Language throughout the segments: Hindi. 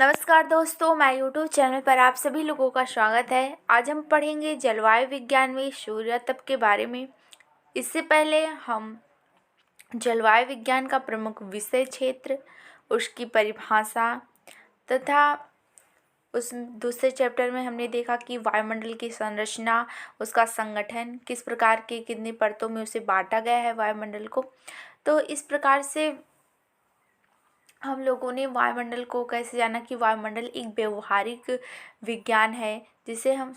नमस्कार दोस्तों, मैं यूट्यूब चैनल पर आप सभी लोगों का स्वागत है। आज हम पढ़ेंगे जलवायु विज्ञान में सूर्य तप के बारे में। इससे पहले हम जलवायु विज्ञान का प्रमुख विषय क्षेत्र, उसकी परिभाषा तथा उस दूसरे चैप्टर में हमने देखा कि वायुमंडल की संरचना, उसका संगठन, किस प्रकार के कितनी परतों में उसे बांटा गया है वायुमंडल को। तो इस प्रकार से हम लोगों ने वायुमंडल को कैसे जाना कि वायुमंडल एक व्यवहारिक विज्ञान है, जिसे हम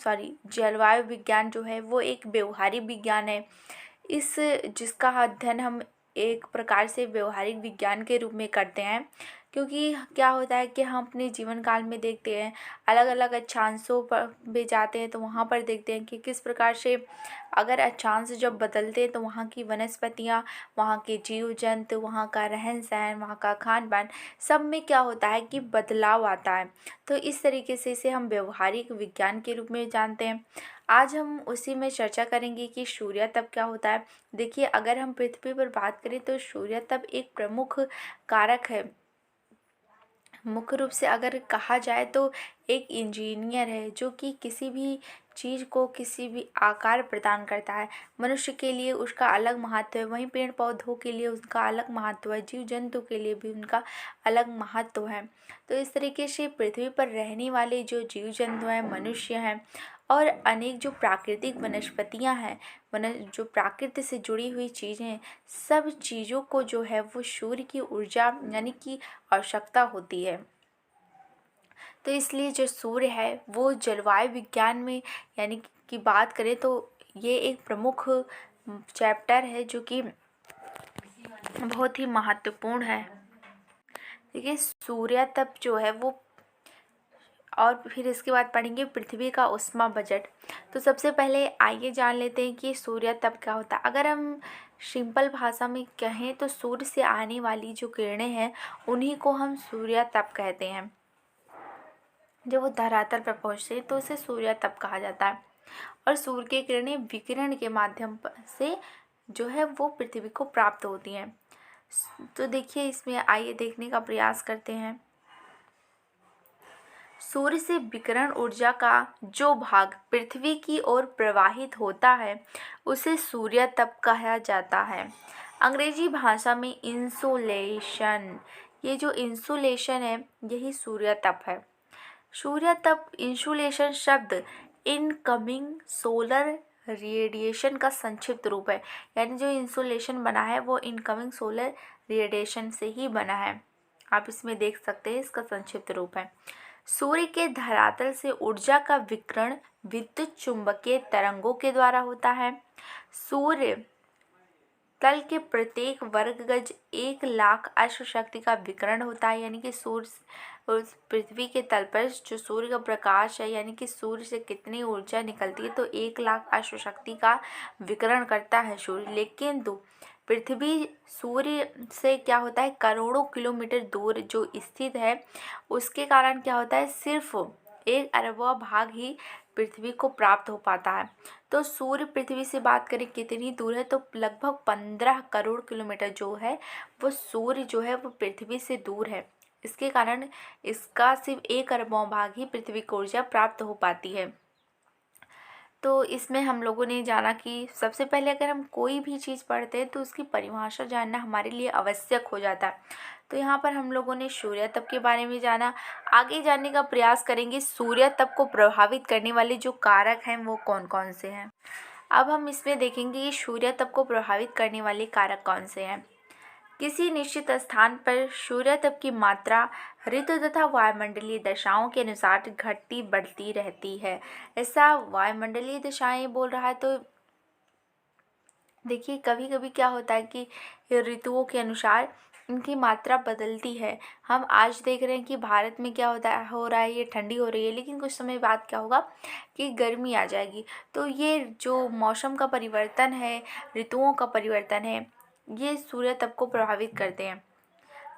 जलवायु विज्ञान जो है वो एक व्यवहारिक विज्ञान है। इस जिसका अध्ययन हम एक प्रकार से व्यवहारिक विज्ञान के रूप में करते हैं, क्योंकि क्या होता है कि हम अपने जीवन काल में देखते हैं, अलग अलग अक्षांशों पर भी जाते हैं तो वहाँ पर देखते हैं कि किस प्रकार से अगर अक्षांश जब बदलते हैं तो वहाँ की वनस्पतियाँ, वहाँ के जीव जंतु, वहाँ का रहन सहन, वहाँ का खान पान, सब में क्या होता है कि बदलाव आता है। तो इस तरीके से इसे हम व्यवहारिक विज्ञान के रूप में जानते हैं। आज हम उसी में चर्चा करेंगे कि सूर्य तप क्या होता है। देखिए, अगर हम पृथ्वी पर बात करें तो सूर्य तप एक प्रमुख कारक है। मुख्य रूप से अगर कहा जाए तो एक इंजीनियर है जो कि किसी भी चीज़ को किसी भी आकार प्रदान करता है। मनुष्य के लिए उसका अलग महत्व है, वहीं पेड़ पौधों के लिए उसका अलग महत्व है, जीव जंतु के लिए भी उनका अलग महत्व है। तो इस तरीके से पृथ्वी पर रहने वाले जो जीव जंतु हैं, मनुष्य हैं और अनेक जो प्राकृतिक वनस्पतियां हैं, जो प्रकृति से जुड़ी हुई चीज़ें हैं, सब चीज़ों को जो है वो सूर्य की ऊर्जा यानी कि आवश्यकता होती है। तो इसलिए जो सूर्य है वो जलवायु विज्ञान में यानी कि बात करें तो ये एक प्रमुख चैप्टर है जो कि बहुत ही महत्वपूर्ण है। देखिए, सूर्य तप जो है वो, और फिर इसके बाद पढ़ेंगे पृथ्वी का ऊष्मा बजट। तो सबसे पहले आइए जान लेते हैं कि सूर्य तप क्या होता है। अगर हम सिंपल भाषा में कहें तो सूर्य से आने वाली जो किरणें हैं उन्हीं को हम सूर्य तप कहते हैं। जब वो धरातल पर पहुँचते हैं तो उसे सूर्य तप कहा जाता है। और सूर्य की किरणें विकिरण के माध्यम से जो है वो पृथ्वी को प्राप्त होती हैं। तो देखिए, इसमें आइए देखने का प्रयास करते हैं। सूर्य से विकिरण ऊर्जा का जो भाग पृथ्वी की ओर प्रवाहित होता है उसे सूर्य तप कहा जाता है। अंग्रेजी भाषा में इंसोलेशन, ये जो इंसुलेशन है यही सूर्य तप है। सूर्य तप इंसुलेशन शब्द इनकमिंग सोलर रेडिएशन का संक्षिप्त रूप है। यानी जो इंसुलेशन बना है वो इनकमिंग सोलर रेडिएशन से ही बना है। आप इसमें देख सकते हैं, इसका संक्षिप्त रूप है। सूर्य के धरातल से ऊर्जा का विकिरण विद्युत चुंबकीय तरंगों के द्वारा होता है। सूर्य तल के प्रत्येक वर्ग गज 1,00,000 अश्व शक्ति का विकिरण होता है। यानी कि उस पृथ्वी के तल पर जो सूर्य का प्रकाश है, यानी कि सूर्य से कितनी ऊर्जा निकलती है, तो 1,00,000 अश्व शक्ति का विकिरण करता है सूर्य। लेकिन पृथ्वी सूर्य से क्या होता है, करोड़ों किलोमीटर दूर जो स्थित है, उसके कारण क्या होता है, सिर्फ 1/4वां भाग ही पृथ्वी को प्राप्त हो पाता है। तो सूर्य पृथ्वी से बात करें कितनी दूर है, तो लगभग 15 करोड़ किलोमीटर जो है वो सूर्य जो है वो पृथ्वी से दूर है। इसके कारण इसका सिर्फ 1/4वां भाग ही पृथ्वी को ऊर्जा प्राप्त हो पाती है। तो इसमें हम लोगों ने जाना कि सबसे पहले अगर हम कोई भी चीज़ पढ़ते हैं तो उसकी परिभाषा जानना हमारे लिए आवश्यक हो जाता है। तो यहाँ पर हम लोगों ने सूर्य तप के बारे में जाना। आगे जानने का प्रयास करेंगे सूर्य तप को प्रभावित करने वाले जो कारक हैं वो कौन कौन से हैं। अब हम इसमें देखेंगे कि सूर्य तप को प्रभावित करने वाले कारक कौन से हैं। किसी निश्चित स्थान पर सूर्य तप की मात्रा ऋतु तथा वायुमंडलीय दशाओं के अनुसार घटती बढ़ती रहती है। ऐसा वायुमंडलीय दशाएं बोल रहा है, तो देखिए कभी कभी क्या होता है कि ऋतुओं के अनुसार इनकी मात्रा बदलती है। हम आज देख रहे हैं कि भारत में क्या हो रहा है, ये ठंडी हो रही है, लेकिन कुछ समय बाद क्या होगा कि गर्मी आ जाएगी। तो ये जो मौसम का परिवर्तन है, ऋतुओं का परिवर्तन है, ये सूर्य तप को प्रभावित करते हैं।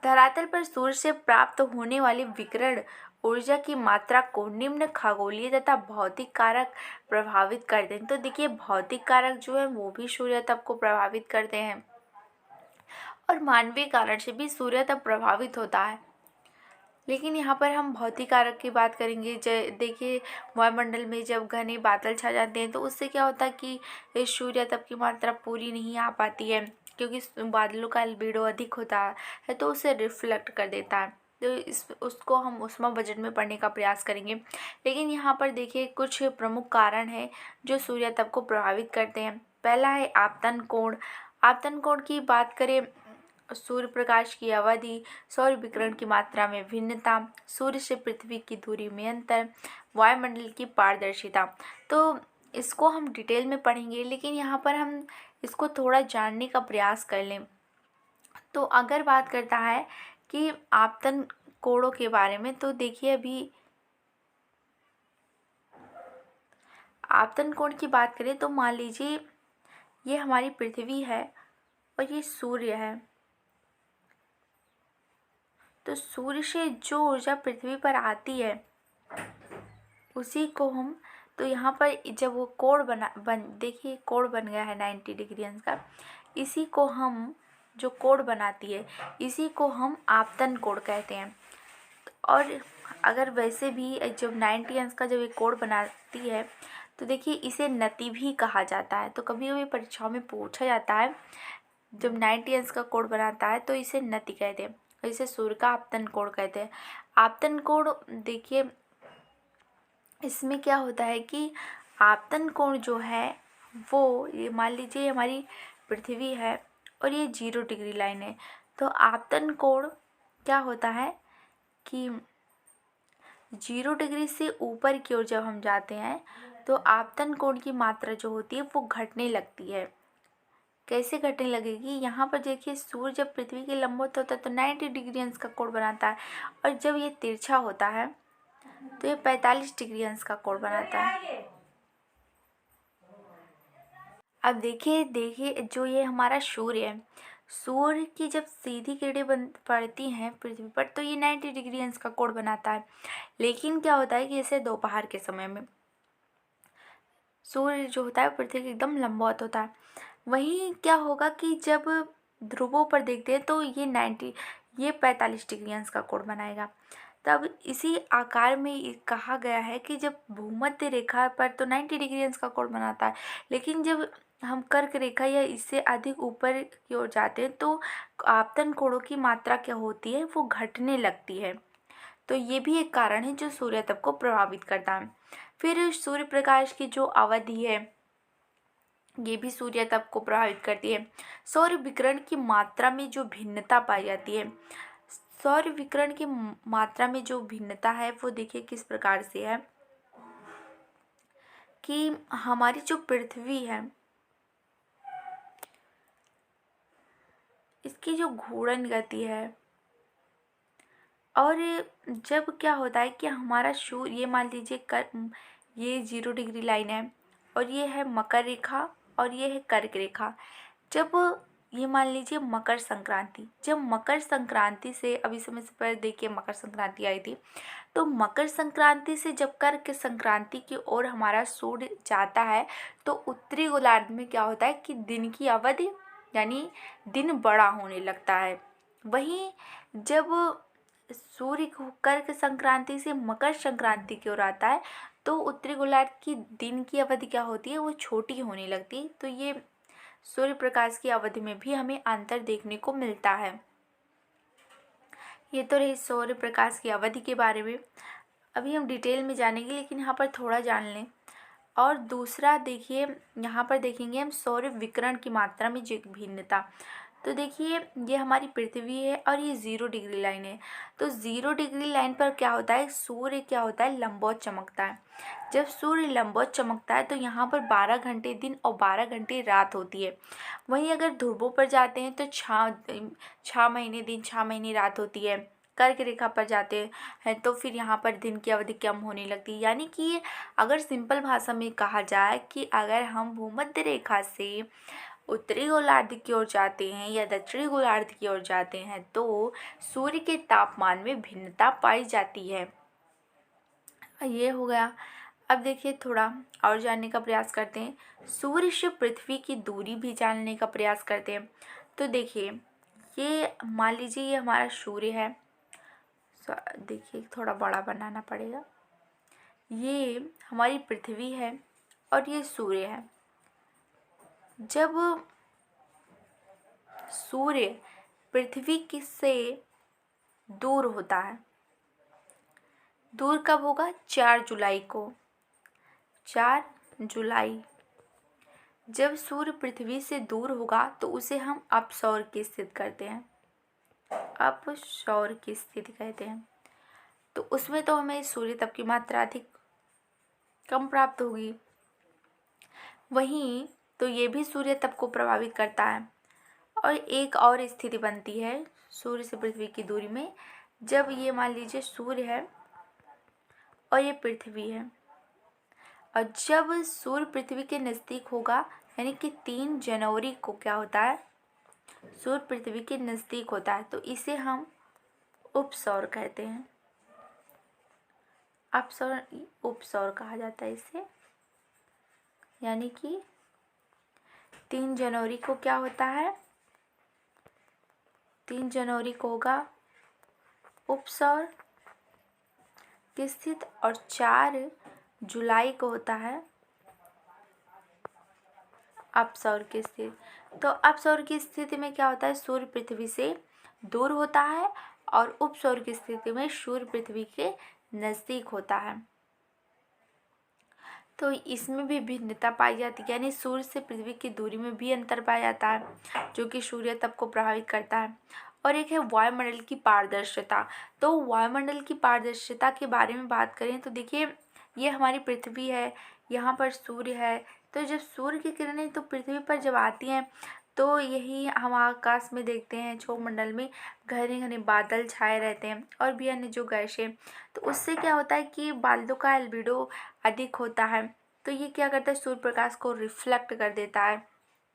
धरातल पर सूर्य से प्राप्त होने वाली विकिरण ऊर्जा की मात्रा को निम्न खगोलीय तथा भौतिक कारक प्रभावित करते हैं। तो देखिए, भौतिक कारक जो है वो भी सूर्य तप को प्रभावित करते हैं और मानवीय कारण से भी सूर्य तप प्रभावित होता है। लेकिन यहाँ पर हम भौतिक कारक की बात करेंगे। देखिए, वायुमंडल में जब घने बादल छा जाते हैं तो उससे क्या होता है कि इस सूर्य तप की मात्रा पूरी नहीं आ पाती है, क्योंकि बादलों का अल्बेडो अधिक होता है तो उसे रिफ्लेक्ट कर देता है। तो इस उसको हम उष्मा बजट में पढ़ने का प्रयास करेंगे। लेकिन यहाँ पर देखिए, कुछ प्रमुख कारण हैं जो सूर्य तप को प्रभावित करते हैं। पहला है आपतन कोण। आपतन कोण की बात करें, सूर्य प्रकाश की अवधि, सौर विकिरण की मात्रा में भिन्नता, सूर्य से पृथ्वी की दूरी में अंतर, वायुमंडल की पारदर्शिता। तो इसको हम डिटेल में पढ़ेंगे, लेकिन यहाँ पर हम इसको थोड़ा जानने का प्रयास कर लें। तो अगर बात करता है कि आपतन कोणों के बारे में, तो देखिए, अभी आपतन कोण की बात करें तो मान लीजिए ये हमारी पृथ्वी है और ये सूर्य है। तो सूर्य से जो ऊर्जा पृथ्वी पर आती है उसी को हम, तो यहाँ पर जब वो कोण देखिए, कोण बन गया है 90 डिग्री अंश का। इसी को हम, जो कोण बनाती है, इसी को हम आपतन कोण कहते हैं। और अगर वैसे भी जब 90 अंश का जब एक कोण बनाती है तो देखिए, इसे नति भी कहा जाता है। तो कभी कभी परीक्षाओं में पूछा जाता है, जब 90 अंश का कोण बनाता है तो इसे नति कहते हैं, इसे सूर्य का आपतन कोण कहते हैं। आपतन कोण देखिए, इसमें क्या होता है कि आपतन कोण जो है वो, ये मान लीजिए हमारी पृथ्वी है और ये 0 डिग्री लाइन है। तो आपतन कोण क्या होता है कि 0 डिग्री से ऊपर की ओर जब हम जाते हैं तो आपतन कोण की मात्रा जो होती है वो घटने लगती है। कैसे घटने लगेगी? यहाँ पर देखिए, सूर्य जब पृथ्वी के लंबवत होता है तो 90 डिग्री अंश का कोण बनाता है, और जब ये तिरछा होता है तो ये 45 डिग्री अंश का कोण बनाता है। अब देखिए देखिए, जो ये हमारा सूर्य है, सूर्य की जब सीधी किरणें पड़ती हैं पृथ्वी पर तो ये 90 डिग्री अंश का कोण बनाता है। लेकिन क्या होता है कि इसे दोपहर के समय में सूर्य जो होता है पृथ्वी के एकदम लंबवत होता है। वहीं क्या होगा कि जब ध्रुवों पर देखते हैं तो ये 45 डिग्री अंश का कोण बनाएगा। तब इसी आकार में कहा गया है कि जब भूमध्य रेखा पर तो 90 डिग्री अंश का कोण बनाता है, लेकिन जब हम कर्क रेखा या इससे अधिक ऊपर की ओर जाते हैं तो आपतन कोणों की मात्रा क्या होती है, वो घटने लगती है। तो ये भी एक कारण है जो सूर्य तप को प्रभावित करता है। फिर सूर्य प्रकाश की जो अवधि है, ये भी सूर्य तप को प्रभावित करती है। सौर विकिरण की मात्रा में जो भिन्नता पाई जाती है, सौर विकिरण की मात्रा में जो भिन्नता है वो देखिए किस प्रकार से है कि हमारी जो पृथ्वी है, इसकी जो घूर्णन गति है, और जब क्या होता है कि हमारा सूर्य, ये मान लीजिए ये 0 डिग्री लाइन है और ये है मकर रेखा और ये है कर्क रेखा। जब ये मान लीजिए मकर संक्रांति, जब मकर संक्रांति से, अभी समय से पहले देखिए मकर संक्रांति आई थी, तो मकर संक्रांति से जब कर्क संक्रांति की ओर हमारा सूर्य जाता है तो उत्तरी गोलार्ध में क्या होता है कि दिन की अवधि यानी दिन बड़ा होने लगता है। वहीं जब सूर्य कर्क संक्रांति से मकर संक्रांति की ओर आता है तो उत्तरी गोलार्ध की दिन की अवधि क्या होती है, वो छोटी होने लगती है। तो ये सूर्य प्रकाश की अवधि में भी हमें अंतर देखने को मिलता है। ये तो रही सूर्य प्रकाश की अवधि के बारे में। अभी हम डिटेल में जानेंगे, लेकिन यहाँ पर थोड़ा जान लें। और दूसरा देखिए, यहाँ पर देखेंगे हम सौर विकिरण की मात्रा में जो भिन्नता। तो देखिए, ये हमारी पृथ्वी है और ये 0 डिग्री लाइन है। तो 0 डिग्री लाइन पर क्या होता है, सूर्य क्या होता है, लंबवत चमकता है। जब सूर्य लंबवत चमकता है तो यहाँ पर 12 घंटे दिन और 12 घंटे रात होती है। वहीं अगर ध्रुवों पर जाते हैं तो 6 महीने दिन 6 महीने रात होती है। कर्क रेखा पर जाते हैं तो फिर यहाँ पर दिन की अवधि कम होने लगती है। यानी कि अगर सिंपल भाषा में कहा जाए कि अगर हम भूमध्य रेखा से उत्तरी गोलार्ध की ओर जाते हैं या दक्षिणी गोलार्ध की ओर जाते हैं तो सूर्य के तापमान में भिन्नता पाई जाती है। ये हो गया। अब देखिए, थोड़ा और जानने का प्रयास करते हैं, सूर्य से पृथ्वी की दूरी भी जानने का प्रयास करते हैं। तो देखिए, ये मान लीजिए ये हमारा सूर्य है। देखिए थोड़ा बड़ा बनाना पड़ेगा। ये हमारी पृथ्वी है और ये सूर्य है। जब सूर्य पृथ्वी से दूर होता है, दूर कब होगा? 4 जुलाई को। 4 जुलाई जब सूर्य पृथ्वी से दूर होगा तो उसे हम अपसौर की स्थिति कहते हैं। अपसौर की स्थिति कहते हैं। तो उसमें तो हमें सूर्य तप की मात्रा अधिक कम प्राप्त होगी। वहीं तो ये भी सूर्य तप को प्रभावित करता है। और एक और स्थिति बनती है सूर्य से पृथ्वी की दूरी में, जब ये मान लीजिए सूर्य है और ये पृथ्वी है, और जब सूर्य पृथ्वी के नज़दीक होगा, यानी कि 3 जनवरी को क्या होता है? सूर्य पृथ्वी के नज़दीक होता है, तो इसे हम उपसौर कहते हैं। अपसौर, उपसौर कहा जाता है इसे। यानी कि 3 जनवरी को क्या होता है? 3 जनवरी को होगा उपसौर की स्थिति और 4 जुलाई को होता है अपसौर की स्थिति। तो अपसौर की स्थिति में क्या होता है? सूर्य पृथ्वी से दूर होता है और उपसौर की स्थिति में सूर्य पृथ्वी के नज़दीक होता है। तो इसमें भी भिन्नता पाई जाती है, यानी सूर्य से पृथ्वी की दूरी में भी अंतर पाया जाता है जो कि सूर्य तप को प्रभावित करता है। और एक है वायुमंडल की पारदर्शिता। तो वायुमंडल की पारदर्शिता के बारे में बात करें तो देखिए, ये हमारी पृथ्वी है, यहाँ पर सूर्य है। तो जब सूर्य की किरणें तो पृथ्वी पर जब आती हैं तो यही हम आकाश में देखते हैं, क्षोभमंडल में घने घने बादल छाए रहते हैं और भी अन्य जो गैसें। तो उससे क्या होता है कि बादलों का एल्बिडो अधिक होता है, तो ये क्या करता है? सूर्य प्रकाश को रिफ्लेक्ट कर देता है।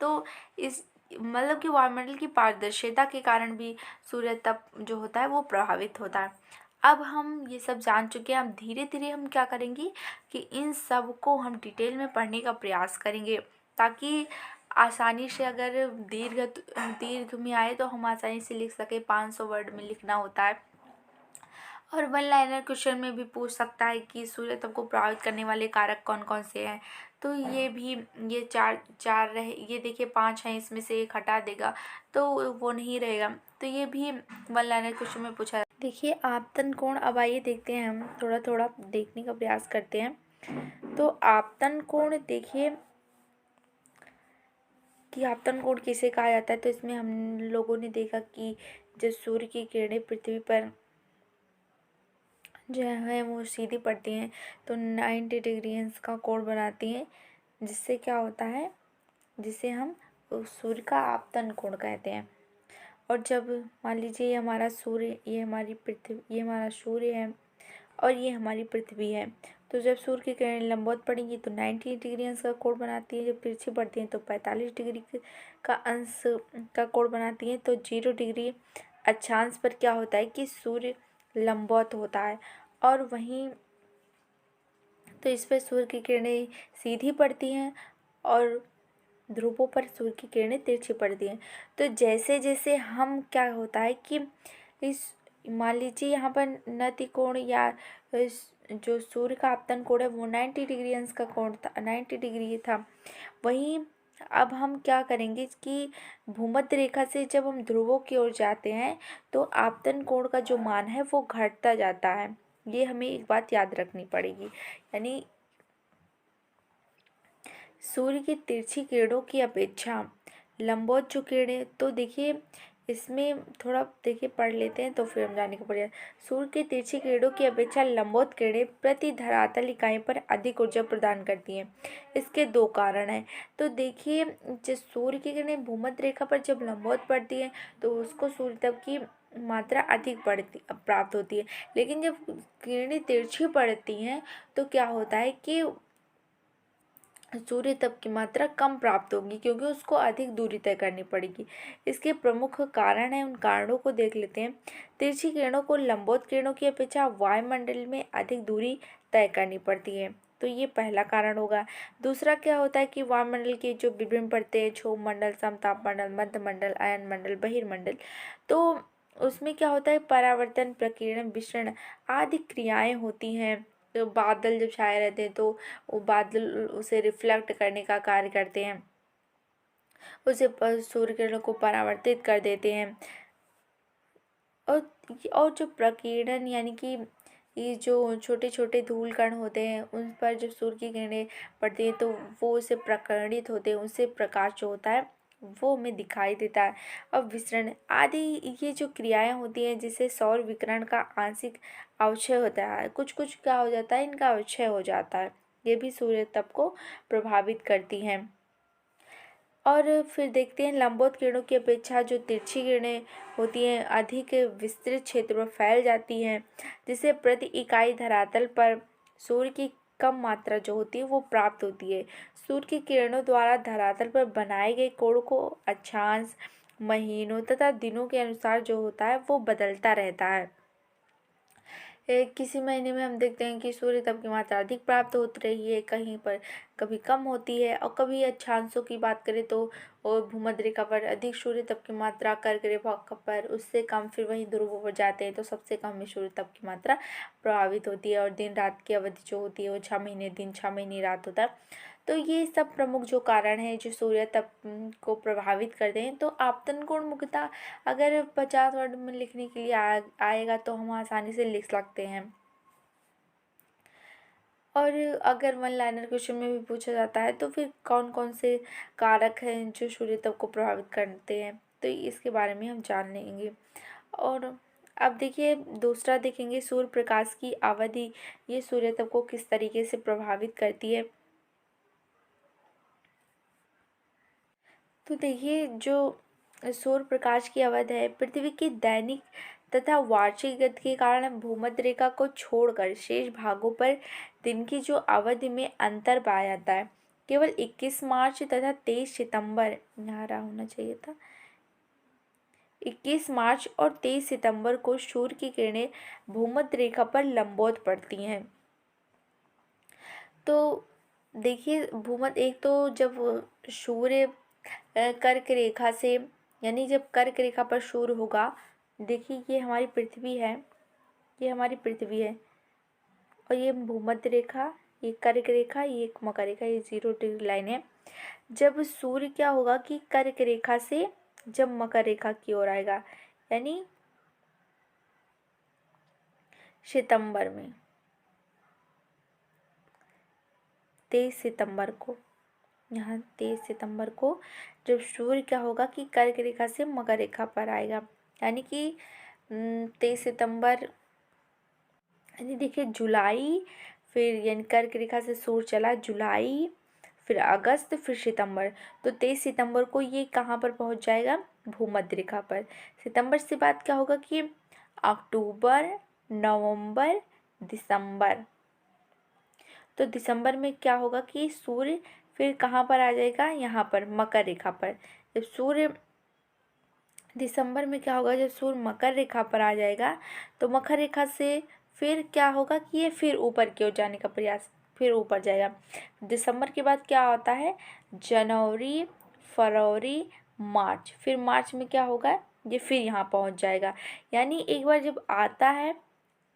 तो इस मतलब कि वायुमंडल की पारदर्शिता के कारण भी सूर्य तप जो होता है वो प्रभावित होता है। अब हम ये सब जान चुके हैं। अब धीरे धीरे हम क्या करेंगे कि इन सब को हम डिटेल में पढ़ने का प्रयास करेंगे, ताकि आसानी से अगर दीर्घ में आए तो हम आसानी से लिख सके। 500 वर्ड में लिखना होता है। और 1 लाइनर क्वेश्चन में भी पूछ सकता है कि सूर्य तप को प्रभावित करने वाले कारक कौन कौन से हैं। तो ये भी, ये चार रहे, ये देखिए 5 हैं, इसमें से एक हटा देगा तो वो नहीं रहेगा। तो ये भी 1 लाइनर क्वेश्चन में पूछा। देखिए आपतन कोण, अब आइए देखते हैं, हम थोड़ा थोड़ा देखने का प्रयास करते हैं। तो आपतन कोण देखिए कि आपतन कोण किसे कहा जाता है। तो इसमें हम लोगों ने देखा कि जब सूर्य की किरणें पृथ्वी पर जो है वो सीधी पड़ती हैं तो 90 डिग्री का कोण बनाती हैं, जिससे क्या होता है, जिसे हम सूर्य का आपतन कोण कहते हैं। और जब मान लीजिए ये हमारा सूर्य, ये हमारी पृथ्वी, ये हमारा सूर्य है और ये हमारी पृथ्वी है, तो जब सूर्य की किरणें लंबवत पड़ेंगी तो 90 डिग्री का कोण बनाती है, जब तिरछी पड़ती हैं तो 45 डिग्री का अंश का कोण बनाती हैं। तो 0 डिग्री अक्षांश पर क्या होता है कि सूर्य लंबवत होता है, और वहीं तो इस पर सूर्य की किरणें सीधी पड़ती हैं और ध्रुवों पर सूर्य की किरणें तिरछी पड़ती हैं। तो जैसे जैसे हम क्या होता है कि इस मान लीजिए यहाँ पर नति कोण या जो सूर्य का आपतन कोण है वो 90 डिग्री अंश का कोण था, 90 डिग्री था। वहीं अब हम क्या करेंगे कि भूमध्य रेखा से जब हम ध्रुवों की ओर जाते हैं तो आपतन कोण का जो मान है वो घटता जाता है। ये हमें एक बात याद रखनी पड़ेगी, यानी सूर्य की तिरछी किरणों की अपेक्षा लंबवत जो किरणें, तो देखिए इसमें थोड़ा देखिए पढ़ लेते हैं तो फिर हम जाने को पड़ेगा। सूर्य की तिरछी किरणों की अपेक्षा लंबवत किरणें प्रति धरातल इकाई पर अधिक ऊर्जा प्रदान करती हैं। इसके 2 कारण हैं। तो देखिए जब सूर्य की किरणें भूमध्य रेखा पर जब लंबवत पड़ती हैं तो उसको सूर्य तप की मात्रा अधिक प्राप्त होती है, लेकिन जब किरणें तिरछी पड़ती हैं तो क्या होता है कि सूर्य तप की मात्रा कम प्राप्त होगी, क्योंकि उसको अधिक दूरी तय करनी पड़ेगी। इसके प्रमुख कारण हैं, उन कारणों को देख लेते हैं। तिरछी किरणों को लंबवत किरणों की अपेक्षा वायुमंडल में अधिक दूरी तय करनी पड़ती है, तो ये पहला कारण होगा। दूसरा क्या होता है कि वायुमंडल के जो विभिन्न परतें हैं, क्षोभ मंडल, समताप मंडल, मध्य मंडल, अयन मंडल, बहिर्मंडल, तो उसमें क्या होता है, परावर्तन, प्रकीर्णन, विसरण आदि क्रियाएं होती हैं। तो बादल जब छाए रहते हैं तो वो बादल उसे रिफ्लेक्ट करने का कार्य करते हैं, उसे सूर्य किरणों को परावर्तित कर देते हैं। और जो प्रकीर्णन यानी कि ये जो छोटे छोटे धूल कण होते हैं उन पर जब सूर्य की किरणें पड़ती हैं तो वो उसे प्रकर्णित होते हैं, उससे प्रकाश जो होता है वो हमें दिखाई देता है। और विसरण आदि ये जो क्रियाएं होती हैं जिससे सौर विकिरण का आंशिक अवक्षय होता है, कुछ कुछ क्या हो जाता है, इनका अवक्षय हो जाता है, ये भी सूर्य तप को प्रभावित करती हैं। और फिर देखते हैं लंबवत किरणों की अपेक्षा जो तिरछी किरणें होती हैं अधिक विस्तृत क्षेत्र में फैल जाती हैं, जिससे प्रति इकाई धरातल पर सूर्य की कम मात्रा जो होती है वो प्राप्त होती है। सूर्य की किरणों द्वारा धरातल पर बनाए गए कोण को अक्षांश, महीनों तथा दिनों के अनुसार जो होता है वो बदलता रहता है। किसी महीने में हम देखते हैं कि सूर्य तप की मात्रा अधिक प्राप्त होती रही है, कहीं पर कभी कम होती है, और कभी अक्षांशों की बात करें तो और भूमध्य रेखा पर अधिक सूर्य तप की मात्रा, कर्क रेखा पर उससे कम, फिर वहीं ध्रुवों पर जाते हैं तो सबसे कम में सूर्य तप की मात्रा प्रभावित होती है। और दिन रात की अवधि जो होती है वो 6 महीने दिन 6 महीने रात होता है। तो ये सब प्रमुख जो कारण हैं जो सूर्य तप को प्रभावित करते हैं। तो आपतन कोण मुख्यतः अगर 50 वर्ड में लिखने के लिए आएगा तो हम आसानी से लिख सकते हैं। और अगर वन लाइनर क्वेश्चन में भी पूछा जाता है तो फिर कौन कौन से कारक हैं जो सूर्य तप को प्रभावित करते हैं, तो इसके बारे में हम जान लेंगे। और अब देखिए दूसरा देखेंगे, सूर्य प्रकाश की अवधि ये सूर्य तप को किस तरीके से प्रभावित करती है। तो देखिए जो सौर प्रकाश की अवधि है पृथ्वी की दैनिक तथा वार्षिक गति के कारण भूमध्य रेखा को छोड़कर शेष भागों पर दिन की जो अवधि में अंतर पाया जाता है। केवल 21 मार्च तथा 23 सितंबर, यहाँ रहा होना चाहिए था, 21 मार्च और 23 सितंबर को सूर्य की किरणें भूमध्य रेखा पर लंबवत पड़ती हैं। तो देखिए भूमध्य, एक तो जब सूर्य कर्क रेखा से, यानी जब कर्क रेखा पर सूर्य होगा, देखिए ये हमारी पृथ्वी है, ये हमारी पृथ्वी है, और ये भूमध्य रेखा, ये कर्क रेखा, ये एक मकर रेखा, ये 0 डिग्री लाइन है। जब सूर्य क्या होगा कि कर्क रेखा से जब मकर रेखा की ओर आएगा, यानी सितंबर में 23 सितंबर को, यहाँ 23 सितंबर को जब सूर्य क्या होगा कि कर्क रेखा से मकर रेखा पर आएगा, यानी कि 23 सितंबर, यानी देखिए जुलाई, फिर यानी कर्क रेखा से सूर्य चला जुलाई, फिर अगस्त, फिर सितंबर, तो 23 सितंबर को ये कहाँ पर पहुँच जाएगा, भूमध्य रेखा पर। सितंबर से बाद क्या होगा कि अक्टूबर, नवंबर, दिसंबर, तो दिसंबर में क्या होगा कि सूर्य फिर कहाँ पर आ जाएगा, यहाँ पर मकर रेखा पर। जब सूर्य दिसंबर में क्या होगा, जब सूर्य मकर रेखा पर आ जाएगा तो मकर रेखा से फिर क्या होगा कि ये फिर ऊपर की ओर जाने का प्रयास, फिर ऊपर जाएगा। दिसंबर के बाद क्या होता है, जनवरी, फरवरी, मार्च, फिर मार्च में क्या होगा, ये फिर यहाँ पहुँच जाएगा। यानी एक बार जब आता है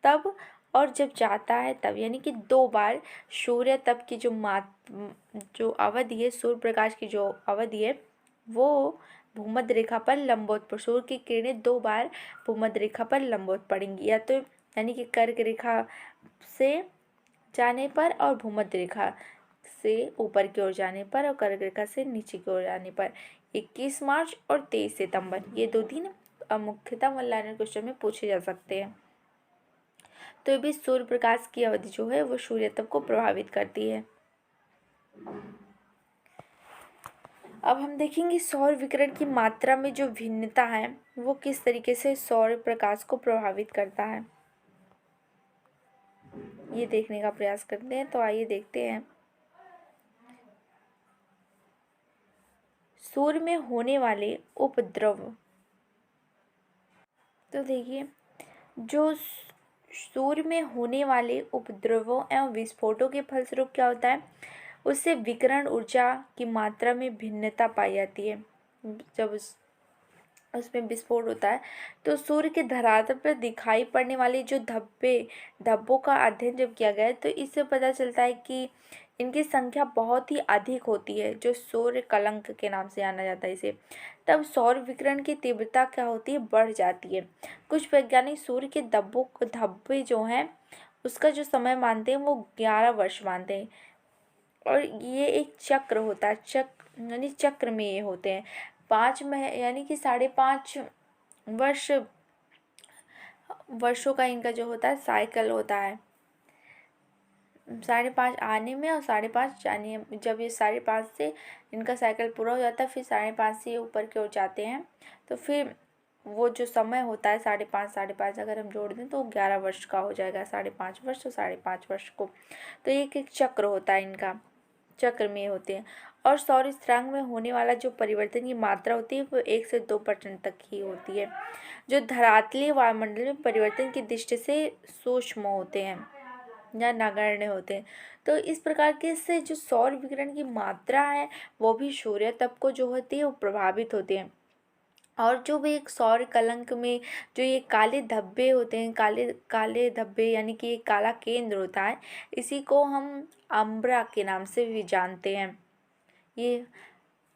तब, और जब जाता है तब, यानी कि 2 बार सूर्य तप की जो अवधि है, सूर्य प्रकाश की जो अवधि है वो भूमध्य रेखा पर लंबवत पर, सूर्य की किरणें 2 बार भूमध्य रेखा पर लंबवत पड़ेंगी, या तो यानी कि कर्क रेखा से जाने पर और भूमध्य रेखा से ऊपर की ओर जाने पर, और कर्क रेखा से नीचे की ओर जाने पर। 21 मार्च और 23 सितंबर ये 2 दिन मुख्यतः वन लाइनर क्वेश्चन में पूछे जा सकते हैं। तो ये भी सूर्य प्रकाश की अवधि जो है वो सूर्य तप को प्रभावित करती है। अब हम देखेंगे सौर विकिरण की मात्रा में जो भिन्नता है वो किस तरीके से सौर प्रकाश को प्रभावित करता है, ये देखने का प्रयास करते हैं। तो आइए देखते हैं। सूर्य में होने वाले उपद्रव, तो देखिए जो सूर्य में होने वाले उपद्रवों एवं विस्फोटों के फलस्वरूप क्या होता है, उससे विकिरण ऊर्जा की मात्रा में भिन्नता पाई जाती है। जब उसमें विस्फोट होता है, तो सूर्य के धरातल पर दिखाई पड़ने वाले जो धब्बों का अध्ययन जब किया गया है, तो इससे पता चलता है कि इनकी संख्या बहुत ही अधिक होती है, जो सूर्य कलंक के नाम से जाना जाता है इसे। तब सौर विकिरण की तीव्रता क्या होती है, बढ़ जाती है। कुछ वैज्ञानिक सूर्य के धब्बे जो हैं उसका जो समय मानते हैं वो 11 वर्ष मानते हैं, और ये एक चक्र होता है, चक्र यानी चक्र में ये होते हैं 5 मह यानी कि 5.5 वर्ष वर्षों का इनका जो होता है साइकिल होता है। 5.5 आने में और 5.5 जाने में, जब ये 5.5 से इनका साइकिल पूरा हो जाता है, फिर 5.5 से ये ऊपर की ओर जाते हैं, तो फिर वो जो समय होता है 5.5 अगर हम जोड़ दें तो 11 वर्ष का हो जाएगा। 5.5 वर्ष और 5.5 वर्ष को, तो एक एक चक्र होता है इनका, चक्र में होते हैं। और सौर स्थिरांक में होने वाला जो परिवर्तन की मात्रा होती है वो 1 से 2% तक ही होती है, जो धरातलीय वायुमंडल में परिवर्तन की दृष्टि से सूक्ष्म होते हैं या नगण्य होते हैं। तो इस प्रकार के से जो सौर विकिरण की मात्रा है वो भी सूर्य तप को जो होती है वो प्रभावित होते हैं। और जो भी एक सौर कलंक में जो ये काले धब्बे होते हैं, काले काले धब्बे यानी कि एक काला केंद्र होता है, इसी को हम अम्ब्रा के नाम से भी जानते हैं ये।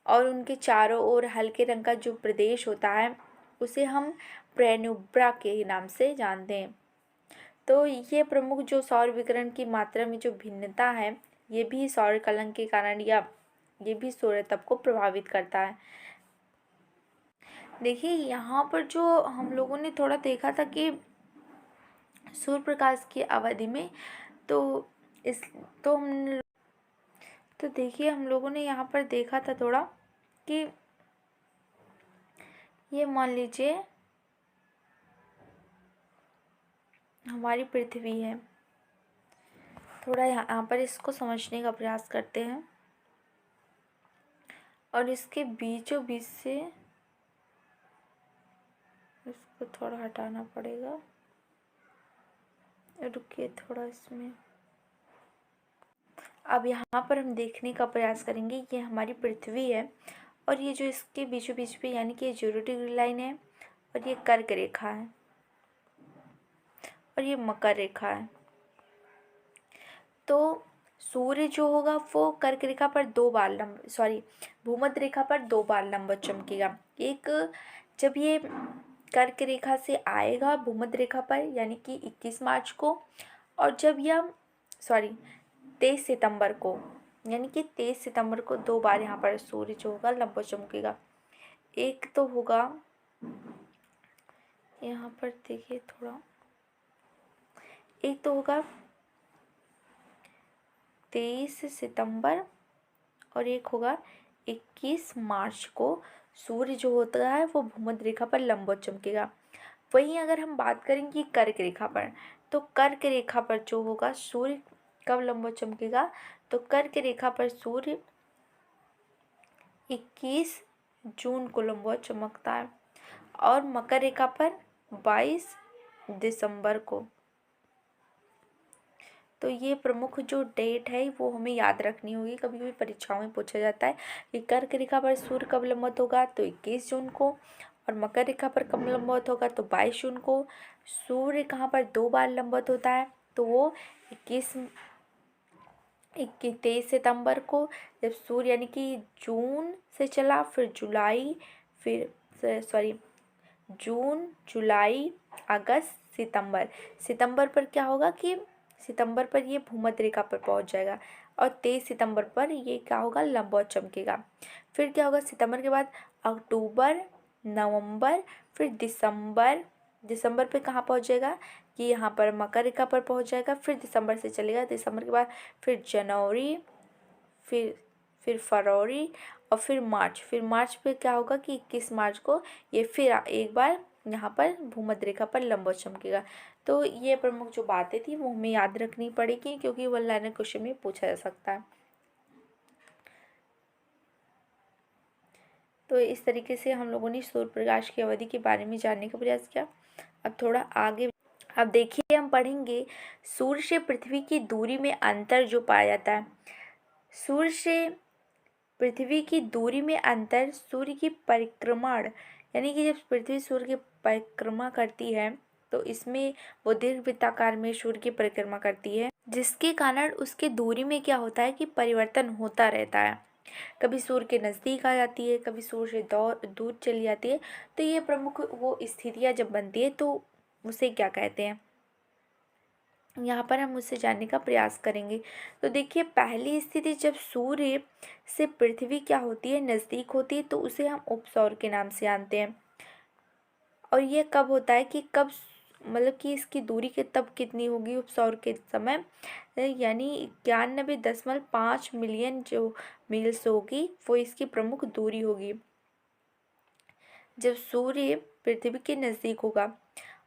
और उनके चारों ओर हल्के रंग का जो प्रदेश होता है उसे हम प्रेनुब्रा के नाम से जानते हैं। तो ये प्रमुख जो सौर विकिरण की मात्रा में जो भिन्नता है, ये भी सौर कलंक के कारण या ये भी सूर्य तप को प्रभावित करता है। देखिए यहाँ पर जो हम लोगों ने थोड़ा देखा था कि सूर्य प्रकाश की अवधि में तो इस तो हम तो देखिए हम लोगों ने यहाँ पर देखा था थोड़ा कि ये मान लीजिए हमारी पृथ्वी है। थोड़ा यहाँ पर इसको समझने का प्रयास करते हैं, और इसके बीचों बीच से इसको थोड़ा हटाना पड़ेगा। रुकिए थोड़ा इसमें। अब यहाँ पर हम देखने का प्रयास करेंगे, ये हमारी पृथ्वी है और ये जो इसके बीचों बीच पे यानी कि ये 0 डिग्री लाइन है और ये कर्क रेखा है और ये मकर रेखा है। तो सूर्य जो होगा वो कर्क रेखा पर भूमध्य रेखा पर 2 बार लंबवत चमकेगा। एक जब ये कर्क रेखा से आएगा भूमध्य रेखा पर यानी कि 21 मार्च को, और जब यह 23 सितंबर को यानी कि 23 सितंबर को 2 बार यहाँ पर सूर्य जो होगा लंबवत चमकेगा। एक तो होगा यहाँ पर देखिए थोड़ा, एक तो होगा 23 सितंबर और एक होगा 21 मार्च को सूर्य जो होता है वो भूमध्य रेखा पर लंबवत चमकेगा। वहीं अगर हम बात करेंगे कर्क रेखा पर, तो कर्क रेखा पर जो होगा सूर्य कब लंबवत चमकेगा, तो कर्क रेखा पर सूर्य 21 जून को लंबवत चमकता है और मकर रेखा पर 22 दिसंबर को। तो ये प्रमुख जो डेट है वो हमें याद रखनी होगी, कभी कभी परीक्षाओं में पूछा जाता है कि कर्क रेखा पर सूर्य कब लंबवत होगा, तो 21 जून को, और मकर रेखा पर कब लंबवत होगा, तो 22 जून को। सूर्य कहाँ पर 2 बार लंबवत होता है, तो वो 23 सितंबर को, जब सूर्य यानी कि जून से चला फिर जुलाई जून जुलाई अगस्त सितंबर पर क्या होगा कि सितंबर पर ये भूमध्य रेखा पर पहुंच जाएगा और 23 सितंबर पर ये क्या होगा लंबवत चमकेगा। फिर क्या होगा सितंबर के बाद अक्टूबर, नवंबर, फिर दिसंबर पे कहाँ पहुंच जाएगा कि यहाँ पर मकर रेखा पर पहुंच जाएगा। फिर दिसंबर से चलेगा, दिसंबर के बाद फिर जनवरी, फिर फरवरी और फिर मार्च पे क्या होगा कि 21 मार्च को ये फिर एक बार यहाँ पर भूमध्य रेखा पर लंबवत चमकेगा। तो ये प्रमुख जो बातें थी वो हमें याद रखनी पड़ेगी क्योंकि वन लाइनर क्वेश्चन में पूछा जा सकता है। तो इस तरीके से हम लोगों ने सूर्य प्रकाश की अवधि के बारे में जानने का प्रयास किया। अब थोड़ा आगे अब देखिए हम पढ़ेंगे सूर्य से पृथ्वी की दूरी में अंतर जो पाया जाता है। सूर्य से पृथ्वी की दूरी में अंतर सूर्य की परिक्रमण यानी कि जब पृथ्वी सूर्य की परिक्रमा करती है तो इसमें वो दीर्घवृत्ताकार में सूर्य की परिक्रमा करती है, जिसके कारण उसके दूरी में क्या होता है कि परिवर्तन होता रहता है। कभी सूर्य के नज़दीक आ जाती है, कभी सूर्य से दूर चली जाती है। तो ये प्रमुख वो स्थितियाँ जब बनती है तो उसे क्या कहते हैं, यहाँ पर हम उससे जानने का प्रयास करेंगे। तो देखिए, पहली स्थिति जब सूर्य से पृथ्वी क्या होती है, नज़दीक होती है, तो उसे हम उपसौर के नाम से जानते हैं। और ये कब होता है कि कब मतलब कि इसकी दूरी के तब कितनी होगी उपसौर के समय, यानी 91.5 मिलियन जो मील्स होगी वो इसकी प्रमुख दूरी होगी जब सूर्य पृथ्वी के नज़दीक होगा।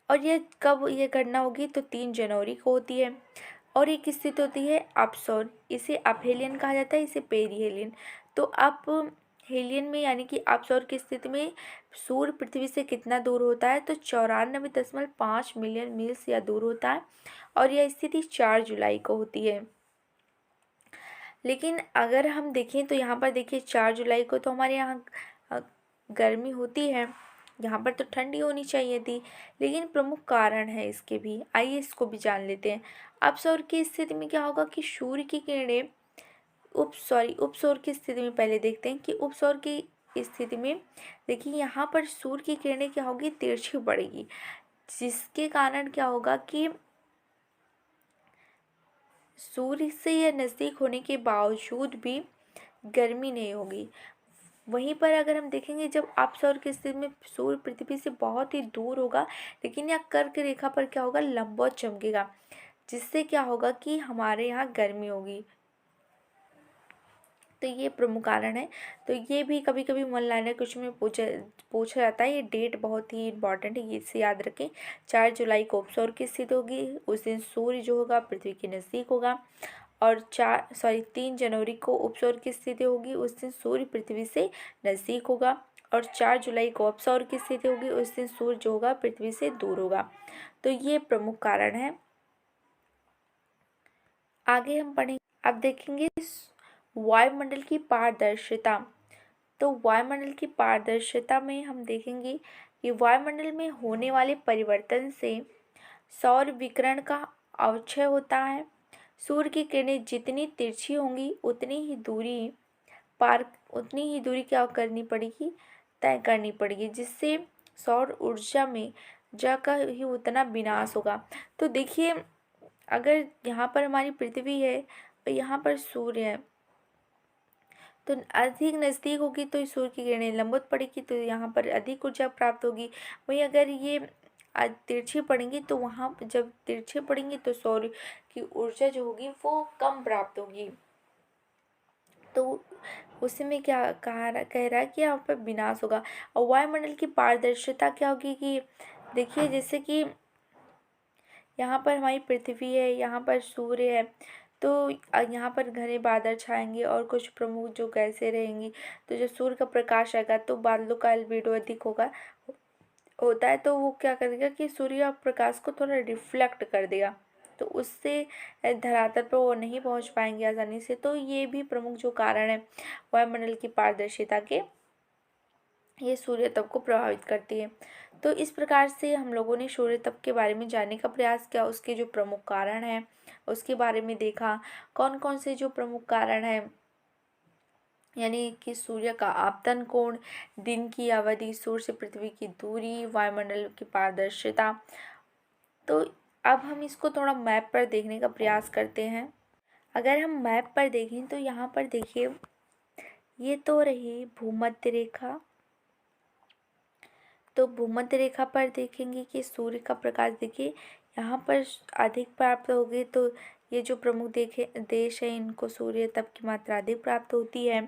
और ये कब ये घटना होगी, तो 3 जनवरी को होती है। और एक स्थिति होती है अपसौर, इसे अपहेलियन कहा जाता है, इसे पेरीहेलियन। तो अप हेलियन में यानी कि अपसौर की स्थिति में सूर्य पृथ्वी से कितना दूर होता है, तो 94.5 मिलियन मील्स या दूर होता है। और यह स्थिति 4 जुलाई को होती है। लेकिन अगर हम देखें तो यहाँ पर देखिए 4 जुलाई को तो हमारे यहाँ गर्मी होती है, यहाँ पर तो ठंडी होनी चाहिए थी। लेकिन प्रमुख कारण है इसके भी, आइए इसको भी जान लेते हैं। अपसौर की स्थिति में क्या होगा कि सूर्य की किरणें उपसौर की स्थिति में पहले देखते हैं कि उपसौर की स्थिति में देखिए यहाँ पर सूर्य की किरणें क्या होगी, तिरछी पड़ेगी, जिसके कारण क्या होगा कि सूर्य से यह नज़दीक होने के बावजूद भी गर्मी नहीं होगी। वहीं पर अगर हम देखेंगे जब अपसौर की स्थिति में सूर्य पृथ्वी से बहुत ही दूर होगा, लेकिन यह कर्क रेखा पर क्या होगा, लंबवत चमकेगा, जिससे क्या होगा कि हमारे यहाँ गर्मी होगी। तो ये प्रमुख कारण है। तो ये भी कभी कभी मन लाइनर क्वेश्चन में पूछा जाता है। ये डेट बहुत ही इंपॉर्टेंट है, ये इसे याद रखें। 4 जुलाई को उपसौर की स्थिति होगी, उस दिन सूर्य जो होगा पृथ्वी के नज़दीक होगा। और 3 जनवरी को उपसौर की स्थिति होगी, उस दिन सूर्य पृथ्वी से नज़दीक होगा। और 4 जुलाई को अपसौर की स्थिति होगी, उस दिन सूर्य जो होगा पृथ्वी से दूर होगा। तो ये प्रमुख कारण है। आगे हम पढ़ेंगे, अब देखेंगे वायुमंडल की पारदर्शिता। तो वायुमंडल की पारदर्शिता में हम देखेंगे कि वायुमंडल में होने वाले परिवर्तन से सौर विकिरण का अवक्षय होता है। सूर्य की किरणें जितनी तिरछी होंगी उतनी ही दूरी क्या करनी पड़ेगी, तय करनी पड़ेगी, जिससे सौर ऊर्जा में का ही उतना विनाश होगा। तो देखिए, अगर यहाँ पर हमारी पृथ्वी है और यहाँ पर सूर्य है, तो अधिक नज़दीक होगी तो सूर्य की किरणें लंबवत पड़ेगी, तो यहाँ पर अधिक ऊर्जा प्राप्त होगी। वहीं अगर ये तिरछी पड़ेंगी तो वहाँ जब तिरछी पड़ेंगी तो सौर की ऊर्जा जो होगी वो कम प्राप्त होगी। तो उसमें क्या कह रहा है कि यहाँ पर विनाश होगा। और वायुमंडल की पारदर्शिता क्या होगी कि देखिए, जैसे कि यहाँ पर हमारी पृथ्वी है, यहाँ पर सूर्य है, तो यहाँ पर घने बादल छाएंगे और कुछ प्रमुख जो गैसें रहेंगी। तो जब सूर्य का प्रकाश आएगा तो बादलों का एल्बिडो अधिक होता है, तो वो क्या करेगा कि सूर्य प्रकाश को थोड़ा रिफ्लेक्ट कर देगा, तो उससे धरातल पर वो नहीं पहुँच पाएंगे आसानी से। तो ये भी प्रमुख जो कारण है वायुमंडल की पारदर्शिता के, ये सूर्य तप को प्रभावित करती है। तो इस प्रकार से हम लोगों ने सूर्य तप के बारे में जानने का प्रयास किया, उसके जो प्रमुख कारण हैं उसके बारे में देखा, कौन कौन से जो प्रमुख कारण हैं, यानी कि सूर्य का आपतन कोण, दिन की अवधि, सूर्य से पृथ्वी की दूरी, वायुमंडल की पारदर्शिता। तो अब हम इसको थोड़ा मैप पर देखने का प्रयास करते हैं। अगर हम मैप पर देखें तो यहाँ पर देखिए, ये तो रही भूमध्य रेखा। तो भूमध्य रेखा पर देखेंगे कि सूर्य का प्रकाश देखिए यहाँ पर अधिक प्राप्त होगी, तो ये जो प्रमुख देश है इनको सूर्य तप की मात्रा अधिक प्राप्त होती है।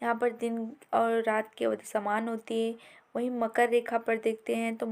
यहाँ पर दिन और रात की अवधि समान होती है। वहीं मकर रेखा पर देखते हैं तो